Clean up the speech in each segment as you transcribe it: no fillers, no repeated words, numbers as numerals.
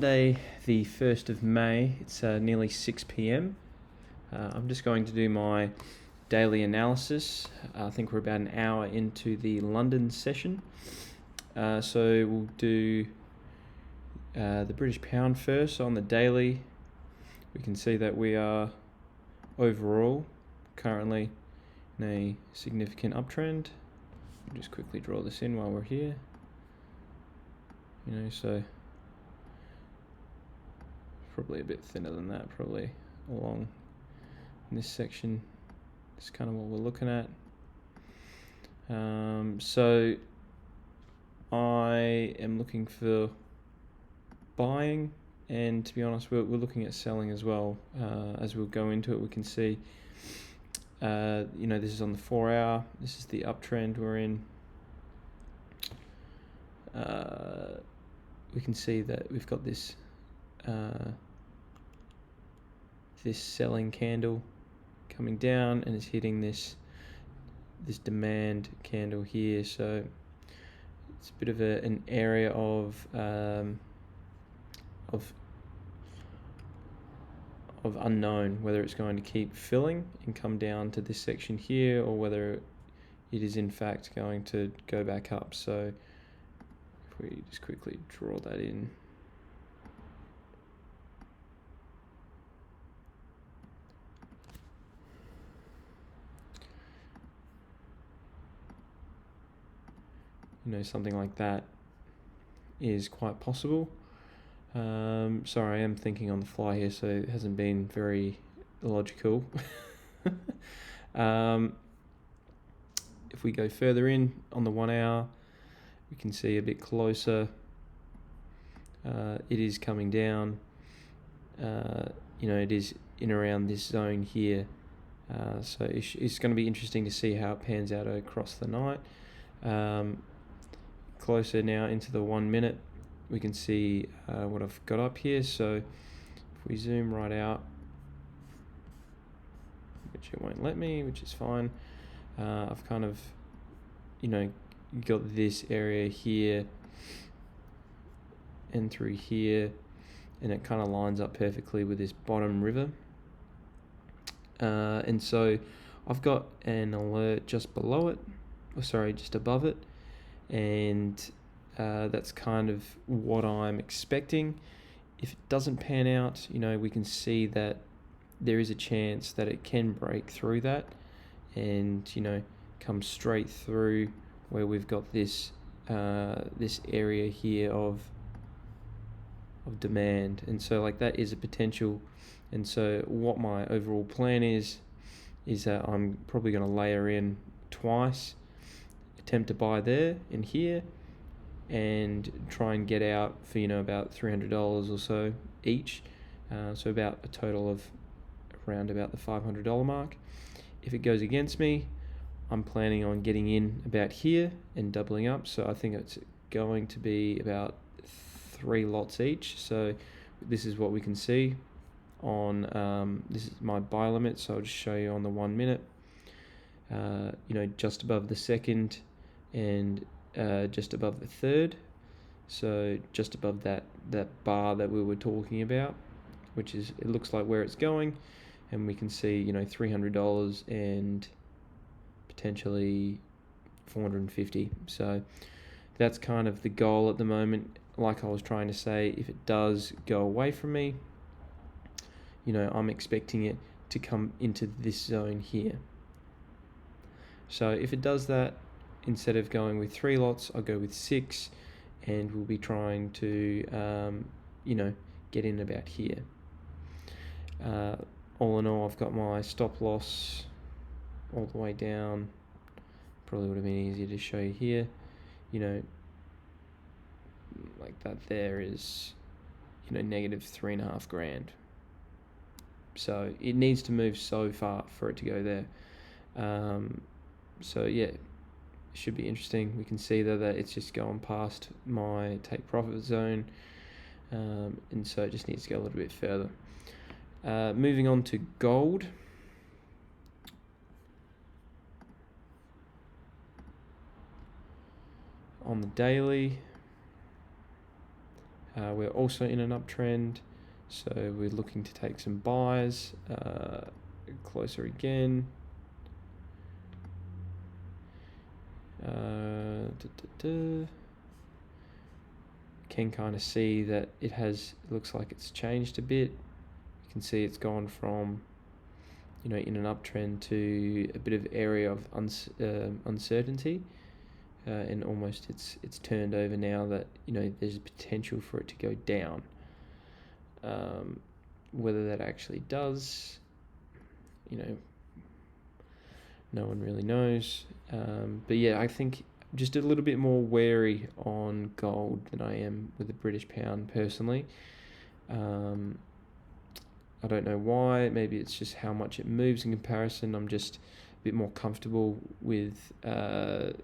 Monday, the 1st of May, it's nearly 6 p.m. I'm just going to do my daily analysis. I think we're about an hour into the London session. So we'll do the British pound first on the daily. We can see that we are overall currently in a significant uptrend. I'll just quickly draw this in while we're here. So probably a bit thinner than that, probably along in this section. It's kind of what we're looking at. So I am looking for buying, and to be honest, we're looking at selling as well. As we'll go into it, we can see, this is on the 4 hour. This is the uptrend we're in. We can see that we've got this this selling candle coming down, and it's hitting this demand candle here. So it's a bit of an area of unknown, whether it's going to keep filling and come down to this section here, or whether it is in fact going to go back up. So if we just quickly draw that in. Something like that is quite possible. Sorry, I am thinking on the fly here, so it hasn't been very logical. If we go further in on the 1 hour, we can see a bit closer. It is coming down. It is in around this zone here. So it's going to be interesting to see how it pans out across the night. Closer now into the 1 minute, we can see what I've got up here. So if we zoom right out, which it won't let me, which is fine, I've kind of got this area here and through here, and it kind of lines up perfectly with this bottom river. And so I've got an alert just below it, just above it, and that's kind of what I'm expecting. If it doesn't pan out, we can see that there is a chance that it can break through that and come straight through where we've got this this area here of demand. And so that is a potential. And so what my overall plan is that I'm probably going to layer in twice, attempt to buy there and here, and try and get out for about $300 or so each, so about a total of around about the $500 mark. If it goes against me, I'm planning on getting in about here and doubling up. So I think it's going to be about 3 lots each. So this is what we can see on this is my buy limit, so I'll just show you on the 1 minute. Just above the second and just above the third, so just above that bar that we were talking about, which is, it looks like where it's going, and we can see $300 and potentially 450. So that's kind of the goal at the moment. Like I was trying to say, if it does go away from me, I'm expecting it to come into this zone here. So if it does that, instead of going with 3 lots, I'll go with 6, and we'll be trying to, get in about here. All in all, I've got my stop loss all the way down. Probably would have been easier to show you here. Like that there is, negative $3.5 grand. So it needs to move so far for it to go there. So yeah, it should be interesting. We can see that it's just going past my take profit zone, and so it just needs to go a little bit further. Moving on to gold. On the daily, We're also in an uptrend, so we're looking to take some buys. Closer again. Can kind of see that it looks like it's changed a bit. You can see it's gone from, in an uptrend to a bit of area of uncertainty, and almost it's turned over now that there's a potential for it to go down. Whether that actually does, no one really knows. But yeah, I think just a little bit more wary on gold than I am with the British pound personally. I don't know why. Maybe it's just how much it moves in comparison. I'm just a bit more comfortable with the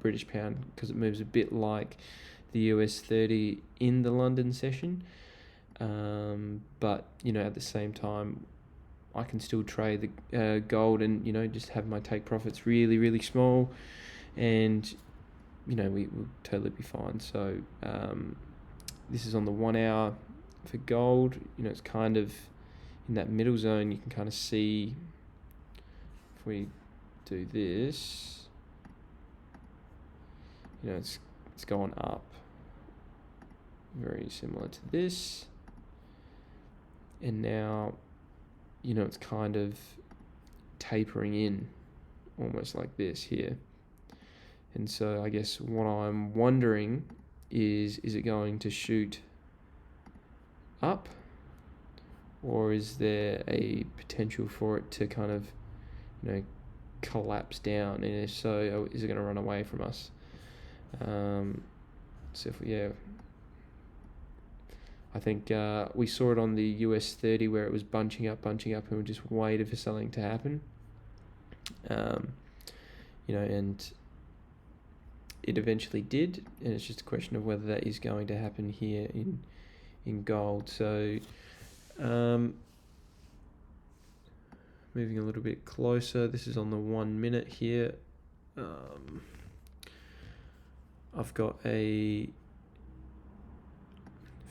British pound because it moves a bit like the US 30 in the London session. But at the same time, I can still trade the gold and just have my take profits really, really small, and we'll totally be fine. So this is on the 1 hour for gold. It's kind of in that middle zone. You can kind of see if we do this, it's gone up, very similar to this, and now it's kind of tapering in almost like this here. And so I guess what I'm wondering is it going to shoot up, or is there a potential for it to kind of collapse down? And if so, is it going to run away from us? So I think we saw it on the US 30 where it was bunching up, and we just waited for something to happen. And it eventually did, and it's just a question of whether that is going to happen here in gold. So moving a little bit closer, this is on the 1 minute here. I've got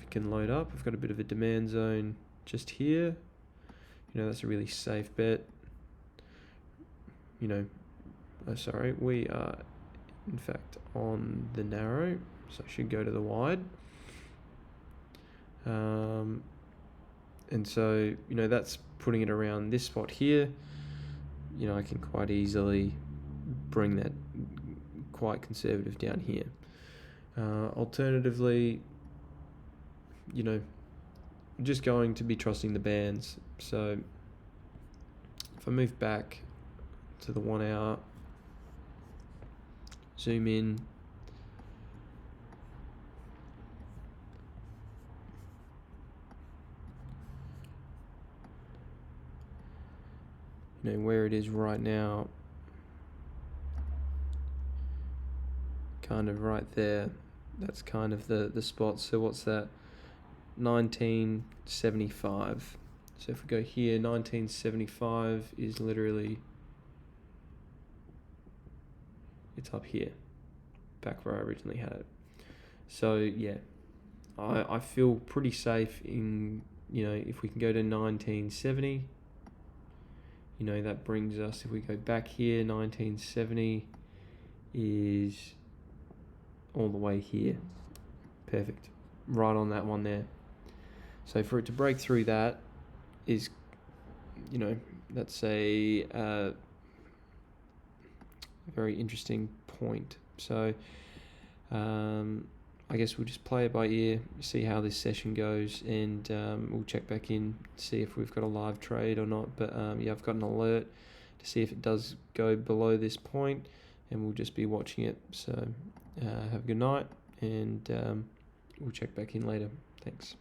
can load up. I've got a bit of a demand zone just here. That's a really safe bet. We are in fact on the narrow, so I should go to the wide. And so that's putting it around this spot here. I can quite easily bring that quite conservative down here. Alternatively, just going to be trusting the bands. So if I move back to the 1 hour, zoom in, where it is right now, kind of right there, that's kind of the spot. So what's that? 1975. So if we go here, 1975 is literally, it's up here, back where I originally had it. So yeah, I feel pretty safe in, if we can go to 1970, that brings us, if we go back here, 1970 is all the way here. Perfect. Right on that one there. So for it to break through that is, that's a very interesting point. So I guess we'll just play it by ear, see how this session goes, and we'll check back in, see if we've got a live trade or not. But I've got an alert to see if it does go below this point, and we'll just be watching it. So have a good night, and we'll check back in later. Thanks.